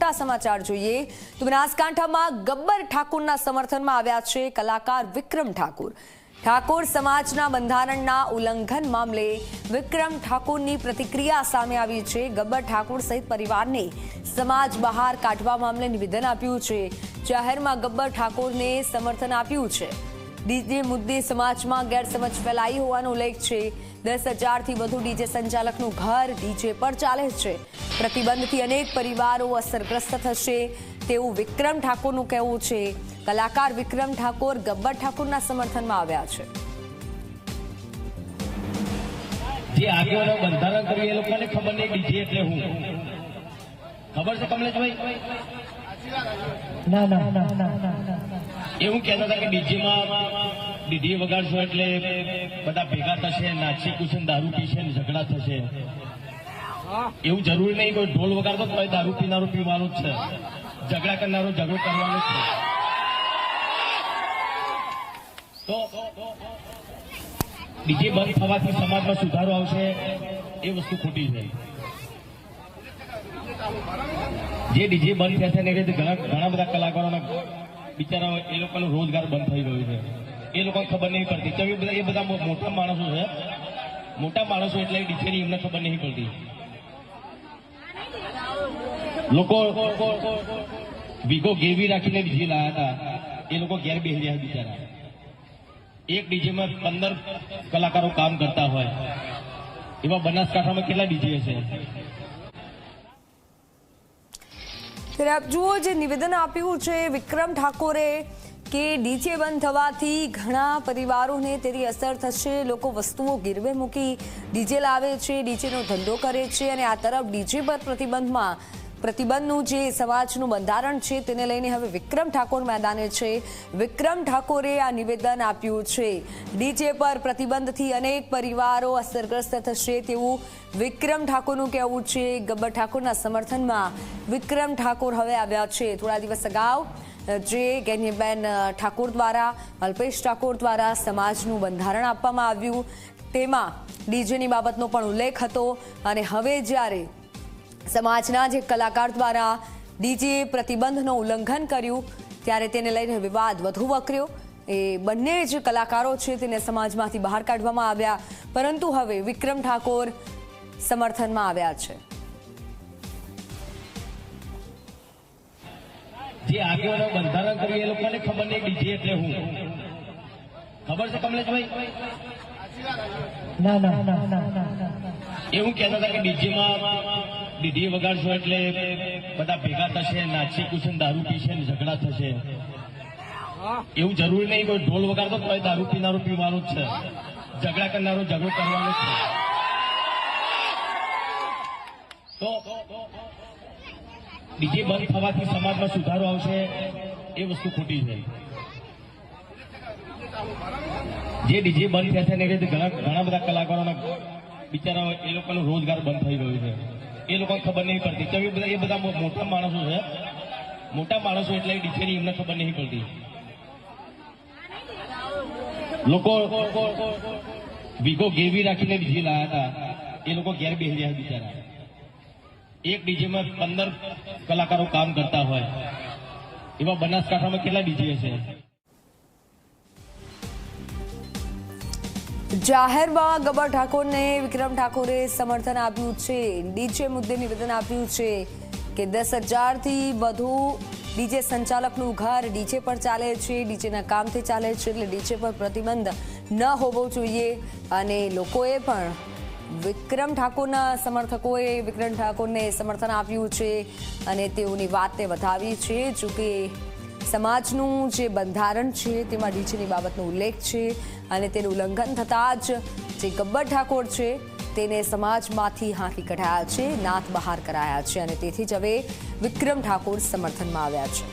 મોટા સમાચાર જોઈએ તો બનાસકાંઠામાં ગબ્બર ઠાકોરના સમર્થનમાં આવ્યા છે કલાકાર વિક્રમ ઠાકોર। ઠાકોર સમાજના બંધારણના ઉલ્લંઘન મામલે વિક્રમ ઠાકોરની પ્રતિક્રિયા સામે આવી છે। ગબ્બર ઠાકોર સહિત પરિવારને સમાજ બહાર કાઢવા મામલે નિવેદન આપ્યું છે। જાહેરમાં ગબ્બર ઠાકોરને સમર્થન આપ્યું છે। ડીજે મુદ્દે સમાજમાં ગેરસમજ ફેલાઈ હોવાનો ઉલ્લેખ છે। 10,000 થી વધુ ડીજે સંચાલકનું ઘર ડીજે પર ચાલે છે। પ્રતિબંધથી અનેક પરિવારો અસરગ્રસ્ત થશે તેવું વિક્રમ ઠાકોરનું કહેવું છે। કલાકાર વિક્રમ ઠાકોર ગબ્બર ઠાકોરના સમર્થનમાં આવ્યા છે। જે આગેવાનો બંધારણ કર્યું એ લોકોને ખબર નહીં ડીજે એટલે હું ખબર છે કમલેશભાઈ? ના ના ના ના એવું કહેતા હતા કે ડીજે વગાડશો એટલે બધા ભેગા થશે, નાચી કુશન, દારૂ પીશે ને ઝઘડા થશે। એવું જરૂરી નહીં કોઈ ઢોલ વગાડતો તો દારૂ પીનારો પીવાનું જ છે, ઝઘડા કરનારો ઝઘડો કરવાનો જ છે। તો ડીજે બંધ થવાથી સમાજમાં સુધારો આવશે એ વસ્તુ ખોટી છે। જે ડીજે બંધ થશે ને એટલે ઘણા બધા કલાકારોના બિચારા એ લોકોનો રોજગાર બંધ થઈ ગયો છે, એ લોકોને ખબર નહીં પડતી। એ બધા મોટા માણસો છે, મોટા માણસો એટલે ડીજેની એમને ખબર નહીં પડતી। લોકો વીગો ગેરવી રાખીને ડીજે લાયા હતા, એ લોકો ઘેર બેસી રહ્યા બિચારા। એક ડીજેમાં 15 કલાકારો કામ કરતા હોય, એવા બનાસકાંઠામાં કેટલા ડીજે હશે? ત્યારે આપ જુઓ જે નિવેદન આપ્યું છે વિક્રમ ઠાકોરે કે ડીજે બંધ થવાથી ઘણા પરિવારોને તેની અસર થશે। લોકો વસ્તુઓ ગીરવે મૂકી ડીજે લાવે છે, ડીજેનો ધંધો કરે છે અને આ તરફ ડીજે પર પ્રતિબંધનું જે સમાજનું બંધારણ છે તેને લઈને હવે વિક્રમ ઠાકોર મેદાને છે। વિક્રમ ઠાકોરે આ નિવેદન આપ્યું છે। ડીજે પર પ્રતિબંધથી અનેક પરિવારો અસરગ્રસ્ત થશે તેવું વિક્રમ ઠાકોરનું કહેવું છે। ગબ્બર ઠાકોરના સમર્થનમાં વિક્રમ ઠાકોર હવે આવ્યા છે। થોડા દિવસ અગાઉ જે ગેનીબેન ઠાકોર દ્વારા, અલ્પેશ ઠાકોર દ્વારા સમાજનું બંધારણ આપવામાં આવ્યું તેમાં ડીજેની બાબતનો પણ ઉલ્લેખ હતો અને હવે જ્યારે સમાજના જે કલાકાર દ્વારા ડીજે પ્રતિબંધનું ઉલ્લંઘન કર્યું ત્યારે તેને લઈને વિવાદ વધુ વકર્યો। એ બંને જે કલાકારો છે તેને સમાજમાંથી બહાર કાઢવામાં આવ્યા, પરંતુ હવે વિક્રમ ઠાકોર સમર્થનમાં આવ્યા છે। જે આગેવાનો બંધારણ કર્યું એ લોકોને ખબર નહીં ડીજે એટલે હું ખબર છે કમલેશભાઈ? ના ના ના ના એવું કહેતા હતા કે ડીજે વગાડશો એટલે બધા ભેગા થશે, નાચી કુશન, દારૂ પીશે ને ઝઘડા થશે। એવું જરૂરી નહીં કોઈ ઢોલ વગાડતો તો દારૂ પીનારો પીવાનું જ છે, ઝઘડા કરનારો ઝઘડો કરવાનો જ છે। તો ડીજે બંધ થવાથી સમાજમાં સુધારો આવશે એ વસ્તુ ખોટી છે। જે ડીજે બંધ થશે ને એટલે ઘણા બધા કલાકારોના બિચારા એ લોકોનો રોજગાર બંધ થઈ ગયો છે, એ લોકોને ખબર નહીં પડતી। એ બધા મોટા માણસો છે, મોટા માણસો એટલે ડીજેની એમને ખબર નહીં પડતી। લોકો વીગો ગેરવી રાખીને ડીજે લાયા હતા, એ લોકો ઘેર બેસી રહ્યા બિચારા। એક ડીજેમાં 15 કલાકારો કામ કરતા હોય, એવા બનાસકાંઠામાં કેટલા ડીજે હશે? જાહેરમાં ગબ્બર ઠાકોરને વિક્રમ ઠાકોરે સમર્થન આપ્યું છે। ડીજે મુદ્દે નિવેદન આપ્યું છે કે 10,000 થી વધુ ડીજે સંચાલકનું ઘર ડીજે પર ચાલે છે, ડીજેના કામથી ચાલે છે, એટલે ડીજે પર પ્રતિબંધ ન હોવો જોઈએ। અને લોકોએ પણ વિક્રમ ઠાકોરના સમર્થકોએ વિક્રમ ઠાકોરને સમર્થન આપ્યું છે અને તેઓની વાતને વધાવી છે। જોકે સમાજનું જે બંધારણ છે તેમાં ડીજેની બાબતનો ઉલ્લેખ છે અને તેનું ઉલ્લંઘન થતાં જ જે ગબ્બર ઠાકોર છે તેને સમાજમાંથી હાંકી કઢાયા છે, નાથ બહાર કરાયા છે અને તેથી જ હવે વિક્રમ ઠાકોર સમર્થનમાં આવ્યા છે।